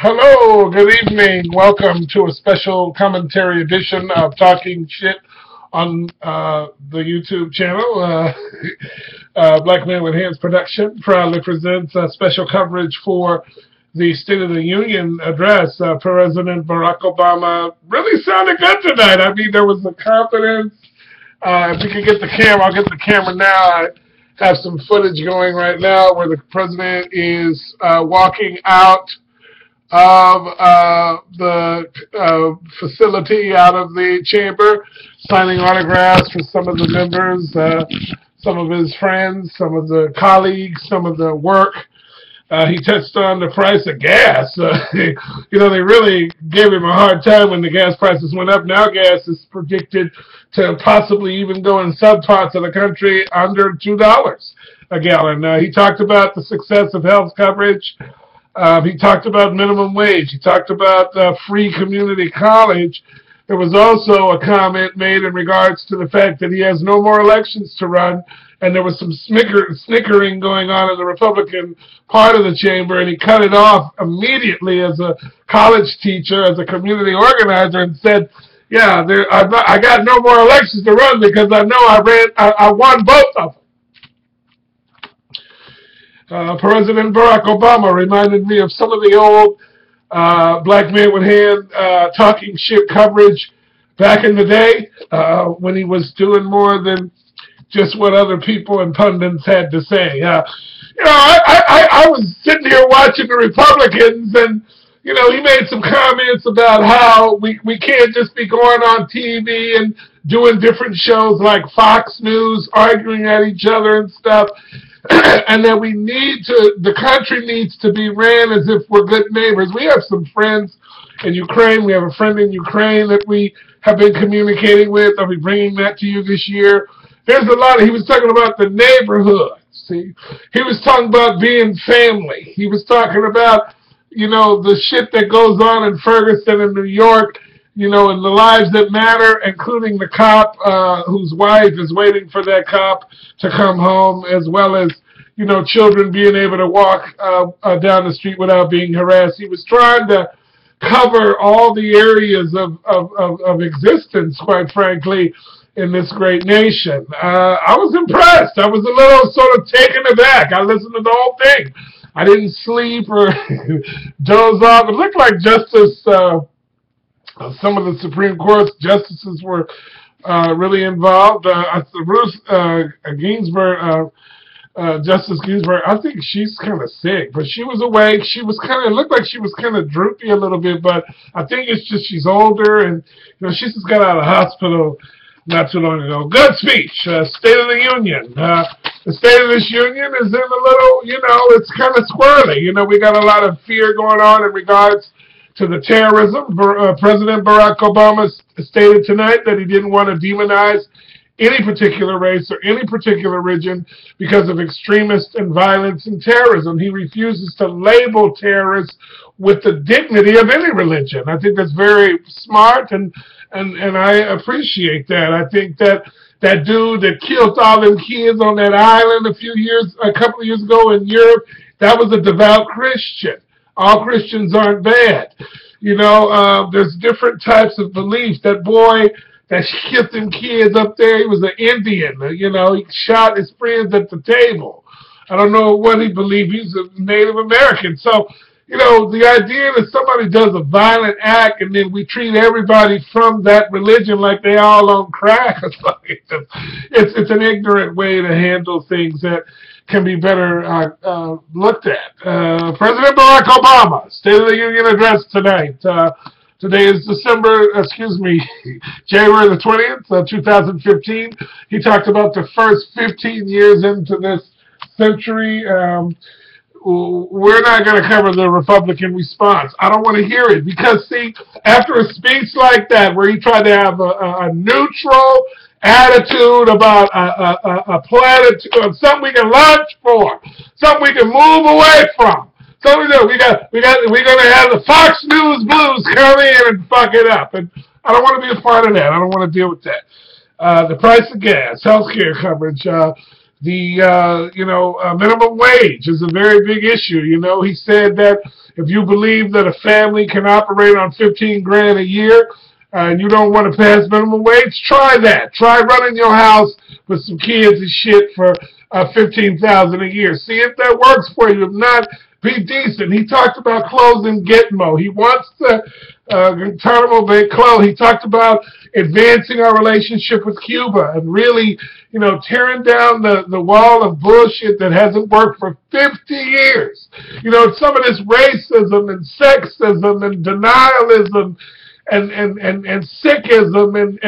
Hello, good evening. Welcome to a special commentary edition of Talking Shit on the YouTube channel. Black Man with Hands Production proudly presents special coverage for the State of the Union address. President Barack Obama really sounded good tonight. I mean, there was the confidence. If we could get the camera, I'll get the camera now. I have some footage going right now where the president is walking out of the facility, out of the chamber, signing autographs for some of the members, some of his friends, some of the colleagues, some of the work. He touched on the price of gas. They really gave him a hard time when the gas prices went up. Now gas is predicted to possibly even go in some parts of the country under $2 a gallon. He talked about the success of health coverage. He talked about minimum wage. He talked about free community college. There was also a comment made in regards to the fact that he has no more elections to run, and there was some snickering going on in the Republican part of the chamber, and he cut it off immediately as a college teacher, as a community organizer, and said, yeah, I got no more elections to run because I know I won both of them. President Barack Obama reminded me of some of the old Black Man with Hand talking shit coverage back in the day when he was doing more than just what other people and pundits had to say. I was sitting here watching the Republicans, and he made some comments about how we can't just be going on TV and doing different shows like Fox News, arguing at each other and stuff. And that the country needs to be ran as if we're good neighbors. We have some friends in Ukraine. We have a friend in Ukraine that we have been communicating with. I'll be bringing that to you this year. There's a lot he was talking about the neighborhood. See, he was talking about being family. He was talking about, the shit that goes on in Ferguson and New York, and the lives that matter, including the cop whose wife is waiting for that cop to come home, as well as, children being able to walk down the street without being harassed. He was trying to cover all the areas of existence, quite frankly, in this great nation. I was impressed. I was a little sort of taken aback. I listened to the whole thing. I didn't sleep or doze off. It looked like Justice... some of the Supreme Court justices were really involved. Ruth Ginsburg, Justice Ginsburg, I think she's kind of sick, but she was awake. She was looked like she was kind of droopy a little bit, but I think it's just she's older, and she just got out of the hospital not too long ago. Good speech, State of the Union. The State of this Union is in a little, it's kind of squirrely. We got a lot of fear going on in regards to the terrorism. President Barack Obama stated tonight that he didn't want to demonize any particular race or any particular religion because of extremist and violence and terrorism. He refuses to label terrorists with the dignity of any religion. I think that's very smart, and I appreciate that. I think that dude that killed all them kids on that island a couple of years ago in Europe, that was a devout Christian. All Christians aren't bad. There's different types of beliefs. That boy that killed them kids up there, he was an Indian. He shot his friends at the table. I don't know what he believed. He's a Native American. So, the idea that somebody does a violent act and then we treat everybody from that religion like they all on crack or something, it's an ignorant way to handle things that can be better looked at. President Barack Obama, State of the Union address tonight. Today is January the 20th, 2015. He talked about the first 15 years into this century. We're not going to cover the Republican response. I don't want to hear it because, see, after a speech like that where he tried to have a neutral attitude about a platitude, something we can lunch for, something we can move away from. So we're going to have the Fox News Blues come in and fuck it up, and I don't want to be a part of that. I don't want to deal with that. The price of gas, health care coverage, the minimum wage is a very big issue. He said that If you believe that a family can operate on 15 grand a year, and you don't want to pass minimum wage, try that. Try running your house with some kids and shit for $15,000 a year. See if that works for you. If not, be decent. He talked about closing Gitmo. He wants to Guantanamo Bay close. He talked about advancing our relationship with Cuba and really, tearing down the wall of bullshit that hasn't worked for 50 years. Some of this racism and sexism and denialism and sickism and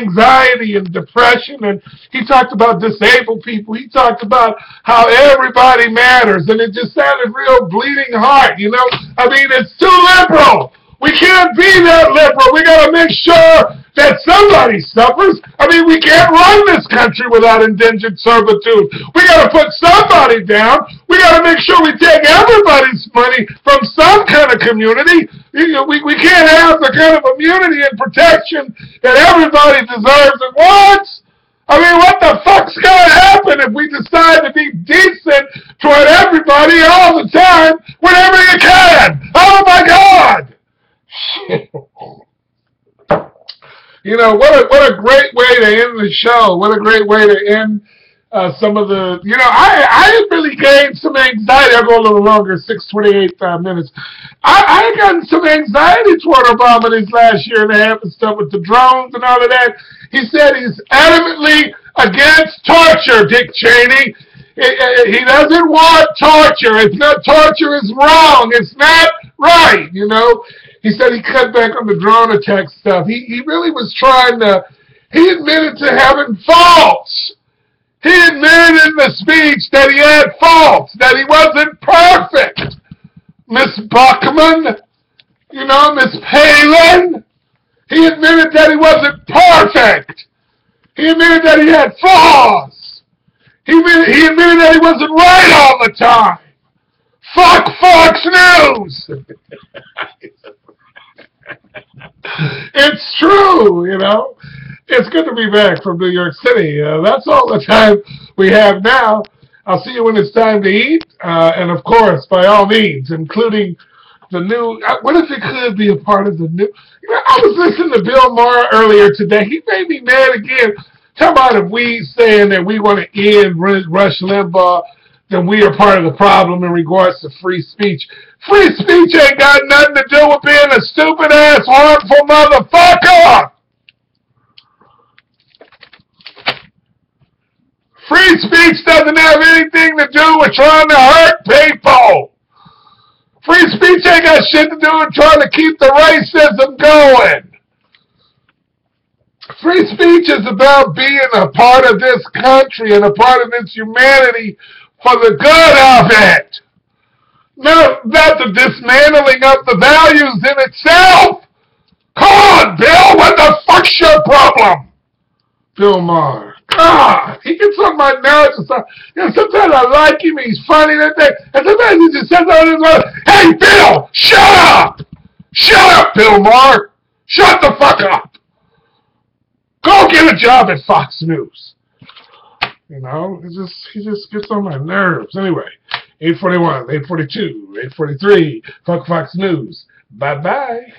anxiety and depression, and he talked about disabled people. He talked about how everybody matters, and it just sounded real bleeding heart. It's too liberal. We can't be that liberal. We got to make sure that somebody suffers. We can't run this country without indentured servitude. We got to put somebody down. We got to make sure we take everybody's money from some kind of community. We can't have the kind of immunity and protection that everybody deserves and wants. What the fuck's going to happen if we decide to be decent toward everybody all the time, whenever you can? Oh my God! What a great way to end the show. What a great way to end some of the, I really gained some anxiety. I'll go a little longer, 6:28 minutes. I gotten some anxiety toward Obama this last year and a half and stuff with the drones and all of that. He said he's adamantly against torture, Dick Cheney. He doesn't want torture. It's not, torture is wrong. It's not right, He said he cut back on the drone attack stuff. He really was trying to, he admitted to having faults. He admitted in the speech that he had faults, that he wasn't perfect. Miss Buckman, Miss Palin, he admitted that he wasn't perfect. He admitted that he had flaws. He admitted that he wasn't right all the time. Fuck Fox News. It's true, It's good to be back from New York City. That's all the time we have now. I'll see you when it's time to eat. And of course, by all means, including the new, what if it could be a part of the new, I was listening to Bill Maher earlier today. He made me mad again. Talk about if we saying that we want to end Rush Limbaugh, then we are part of the problem in regards to free speech. Free speech ain't got nothing to do with being a stupid-ass, harmful motherfucker! Free speech doesn't have anything to do with trying to hurt people. Free speech ain't got shit to do with trying to keep the racism going. Free speech is about being a part of this country and a part of this humanity for the good of it. Not the dismantling of the values in itself. Come on, Bill, what the fuck's your problem? Bill Maher. God, he gets on my nerves and stuff. Sometimes I like him, he's funny, and sometimes he just says all this, hey, Bill, shut up! Shut up, Bill Maher! Shut the fuck up! Go get a job at Fox News. He just gets on my nerves. Anyway, 8:41, 8:42, 8:43, fuck Fox News. Bye-bye.